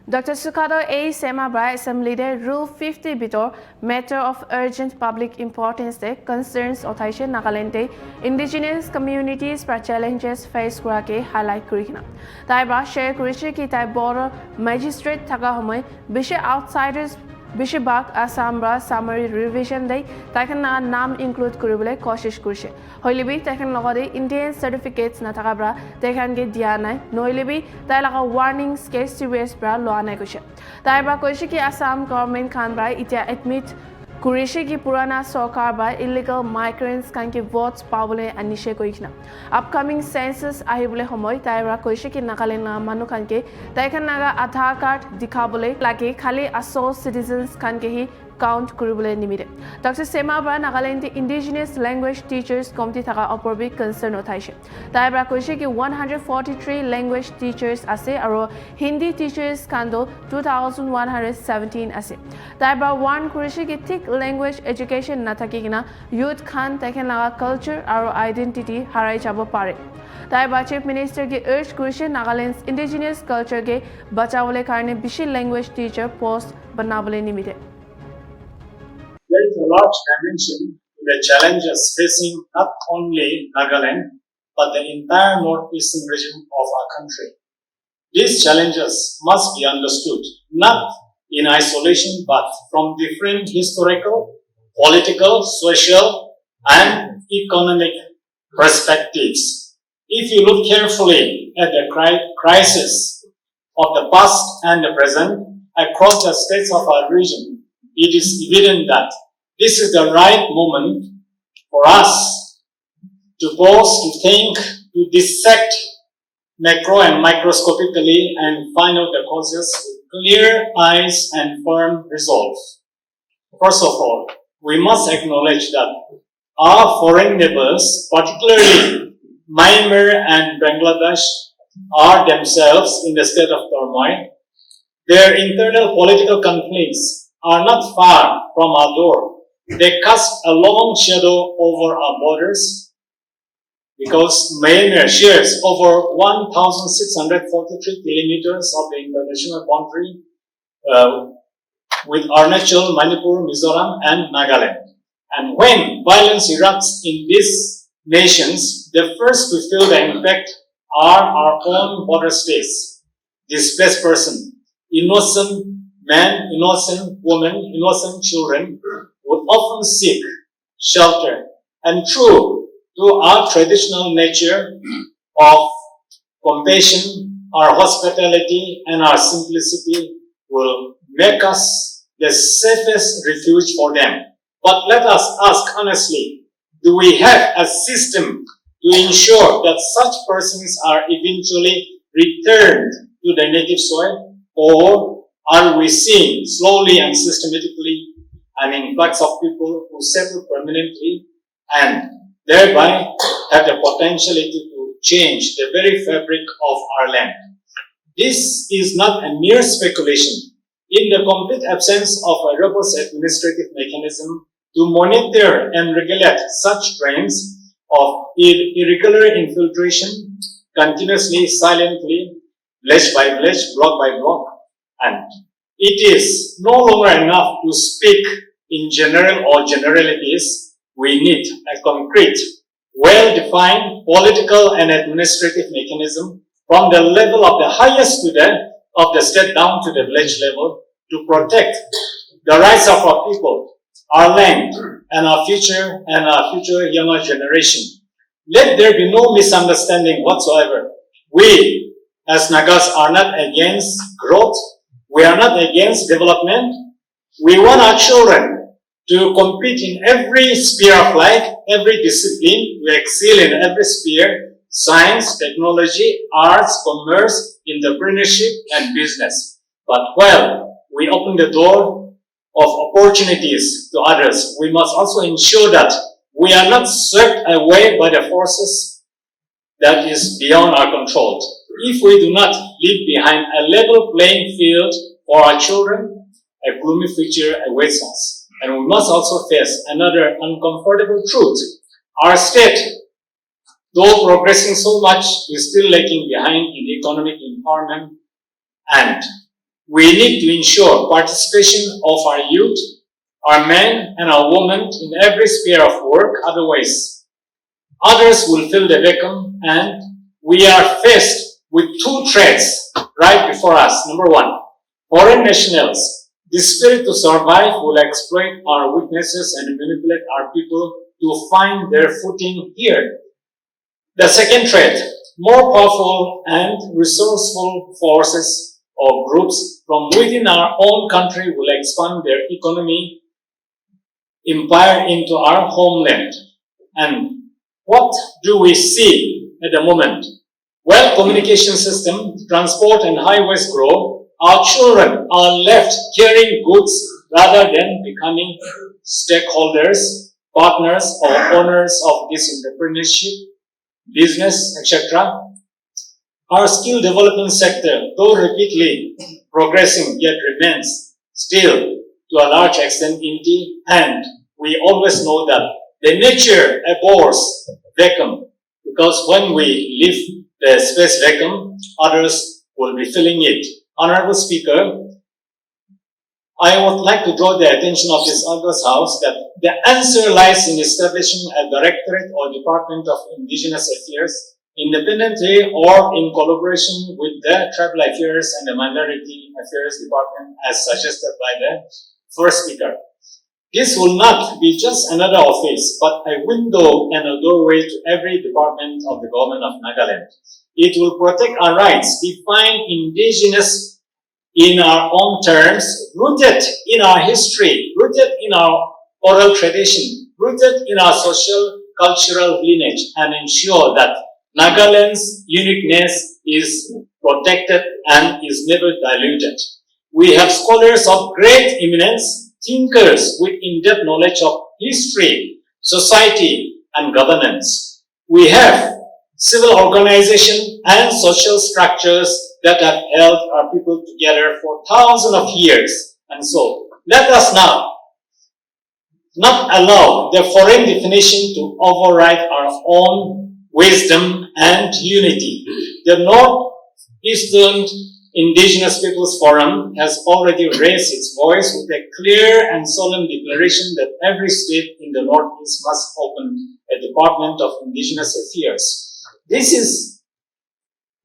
Dr. Sukhato A. Sema Assembly Rule 50 bitor matter of urgent public importance concerns Othaisha Nagalente Indigenous communities for challenges face Kurake highlight Kurikina. Taiba share Kurishiki Tai border magistrate Tagahomoy Bisha outsiders Bishibak Asambra summary revision day taken nam include Kuribule Koshish Kurshe. Hoilibi taken logode Indian certificates Natakabra taken get Diana, Noilibi, Talaga warnings case serious bra Loana Kushe. Taiba Koshiki Assam government Kanbra Itia admit Kurishi ki Purana Sokar by illegal migrants can give votes Pavule and Nishe Koikna. Upcoming census Ahibule Homoy, Taira Koshiki Nakalena Manukanke, Taikanaga Aadhaar card Dikabule, Laki Kali Aso citizens Kankehi count Kuribule Nimide. Dr. Sema Nagalente Indigenous Language Teachers Committee Taka Oporbi concern Otaishe. Taira Koshiki 143 language teachers ase aro Hindi teachers Kando 2117 ase. Taira 1 Kurishiki thick language education natakigina youth khan taken culture aro identity harai chabo pare. Taiba Chief Minister ki urge Kurishi Nagaland's indigenous culture ke bachawale karne bishi language teacher post banabale nimide. There is a large dimension to the challenges facing not only Nagaland but the entire northeastern region of our country. These challenges must be understood not in isolation but from different historical, political, social, and economic perspectives. If you look carefully at the crisis of the past and the present across the states of our region, it is evident that this is the right moment for us to pause, to think, to dissect macro and microscopically and find out the causes with clear eyes and firm resolve. First of all, we must acknowledge that our foreign neighbors, particularly Myanmar and Bangladesh, are themselves in the state of turmoil. Their internal political conflicts are not far from our door. They cast a long shadow over our borders because Myanmar shares over 1,643 kilometers of the international boundary with Arunachal, Manipur, Mizoram, and Nagaland. And when violence erupts in these nations, the first to feel the impact are our own border states. Displaced person, innocent men, innocent women, innocent children would often seek shelter. And true to our traditional nature of compassion, our hospitality, and our simplicity will make us the safest refuge for them. But let us ask honestly, do we have a system to ensure that such persons are eventually returned to their native soil? Or are we seeing slowly and systematically an influx of people who settle permanently and thereby have the potentiality to change the very fabric of our land? This is not a mere speculation. In the complete absence of a robust administrative mechanism to monitor and regulate such trends of irregular infiltration continuously, silently, village by village, block by block, and it is no longer enough to speak in general or generalities. We need a concrete, well-defined political and administrative mechanism from the level of the highest of the state down to the village level to protect the rights of our people, our land, and our future younger generation. Let there be no misunderstanding whatsoever. We, as Nagas, are not against growth. We are not against development. We want our children to compete in every sphere of life, every discipline. We excel in every sphere: science, technology, arts, commerce, entrepreneurship, and business. But while we open the door of opportunities to others, we must also ensure that we are not swept away by the forces that is beyond our control. If we do not leave behind a level playing field for our children, a gloomy future awaits us. And we must also face another uncomfortable truth. Our state, though progressing so much, is still lagging behind in economic empowerment and We need to ensure participation of our youth, our men and our women in every sphere of work, otherwise others will fill the vacuum, and we are faced with two threats right before us. Number one, foreign nationals, the spirit to survive, will exploit our weaknesses and manipulate our people to find their footing here. The second threat, more powerful and resourceful forces or groups from within our own country will expand their economy empire into our homeland. And what do we see at the moment? Well, communication system, transport and highways grow. Our children are left carrying goods rather than becoming stakeholders, partners or owners of this entrepreneurship, business, etc. Our skill development sector, though rapidly progressing, yet remains still to a large extent empty, and we always know that the nature abhors vacuum, because when we leave the space vacuum, others will be filling it. Honorable Speaker, I would like to draw the attention of this August House that the answer lies in establishing a directorate or department of Indigenous Affairs independently or in collaboration with the Tribal Affairs and the Minority Affairs Department as suggested by the first speaker. This will not be just another office, but a window and a doorway to every department of the government of Nagaland. It will protect our rights, define Indigenous in our own terms, rooted in our history, rooted in our oral tradition, rooted in our social, cultural lineage, and ensure that Nagaland's uniqueness is protected and is never diluted. We have scholars of great eminence, thinkers with in-depth knowledge of history, society, and governance. We have civil organization and social structures that have held our people together for thousands of years. And so, let us now not allow the foreign definition to override our own wisdom and unity. The Northeastern Indigenous Peoples Forum has already raised its voice with a clear and solemn declaration that every state in the Northeast must open a Department of Indigenous Affairs. This is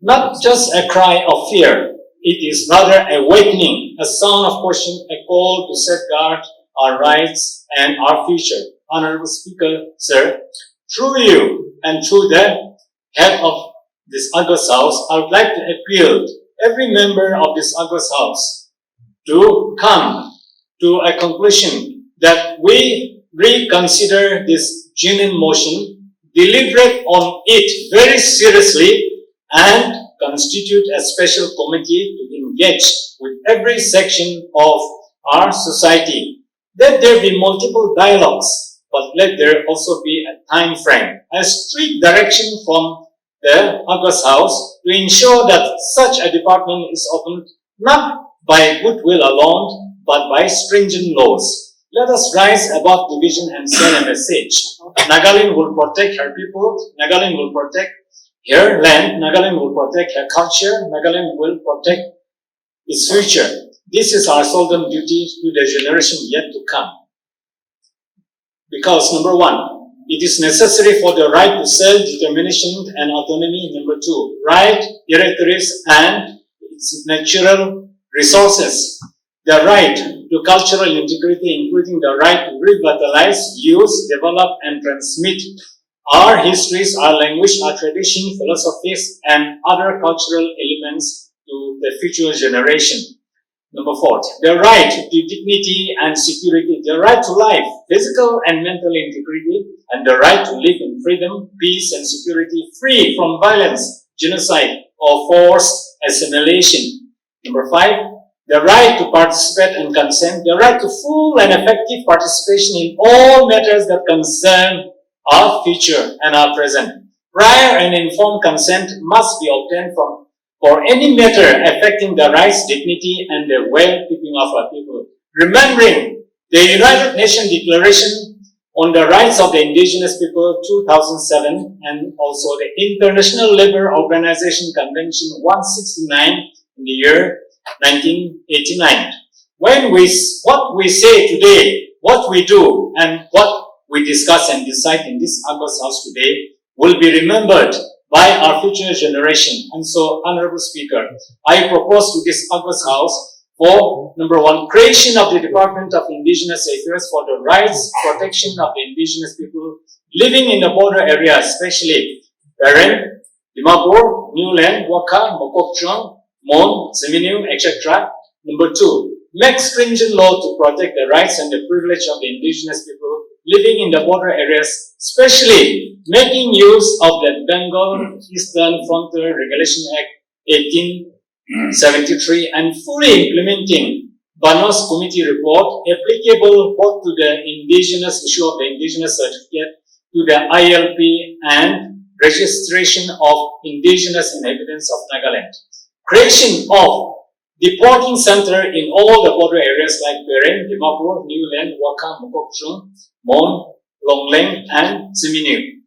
not just a cry of fear, it is rather a awakening, a sound of caution, a call to safeguard our rights and our future. Honorable Speaker, sir, through you and through the head of this August House, I would like to appeal to every member of this August House to come to a conclusion that we reconsider this genuine motion, deliberate on it very seriously, and constitute a special committee to engage with every section of our society. Let there be multiple dialogues, but let there also be a time frame, a strict direction from the August House to ensure that such a department is opened not by goodwill alone, but by stringent laws. Let us rise above division and send a message. Nagaland will protect her people, Nagaland will protect her land, Nagaland will protect her culture, Nagaland will protect its future. This is our solemn duty to the generation yet to come. Because number one, it is necessary for the right to self-determination and autonomy. Number two, right, territories and its natural resources. The right to cultural integrity, including the right to revitalize, use, develop, and transmit our histories, our language, our tradition, philosophies, and other cultural elements to the future generation. Number four, the right to dignity and security, the right to life, physical and mental integrity, and the right to live in freedom, peace, and security, free from violence, genocide, or forced assimilation. Number five, the right to participate and consent, the right to full and effective participation in all matters that concern our future and our present. Prior and informed consent must be obtained for any matter affecting the rights, dignity, and the well-being of our people. Remembering the United Nations Declaration on the Rights of the Indigenous People 2007 and also the International Labour Organization Convention 169 in the year 1989. What we say today, what we do, and what we discuss and decide in this August House today will be remembered by our future generation. And so, Honorable Speaker, I propose to this August House for, number one, creation of the Department of Indigenous Affairs for the rights, protection of the indigenous people living in the border areas, especially Beren, Dimapur, Newland, Waka, Mokokchung, Mon, Seminu, etc. Number two, make stringent law to protect the rights and the privilege of the indigenous people living in the border areas, especially making use of the Bengal Eastern Frontier Regulation Act 1873 and fully implementing Banos Committee report applicable both to the indigenous issue of the indigenous certificate, to the ILP and registration of indigenous inhabitants of Nagaland. Creation of deporting center in all the border areas like Beren, Dimapur, Newland, Waka, Mokokchung, Mon, Longleng, and Seminu.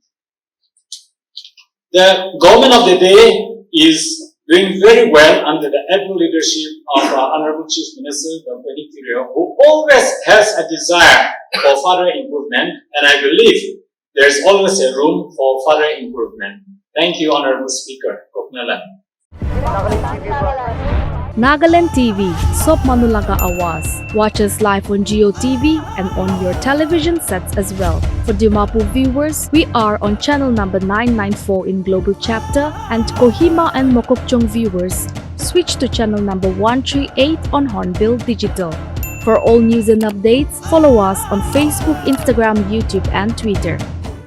The government of the day is doing very well under the able leadership of our Honorable Chief Minister, Dr. Nikirio, who always has a desire for further improvement, and I believe there is always a room for further improvement. Thank you, Honorable Speaker. Koknalan. Nagaland TV, Sop Manulaga Awas. Watch us live on Geo TV and on your television sets as well. For Dimapur viewers, we are on channel number 994 in Global Chapter, and Kohima and Mokokchung viewers, switch to channel number 138 on Hornbill Digital. For all news and updates, follow us on Facebook, Instagram, YouTube, and Twitter.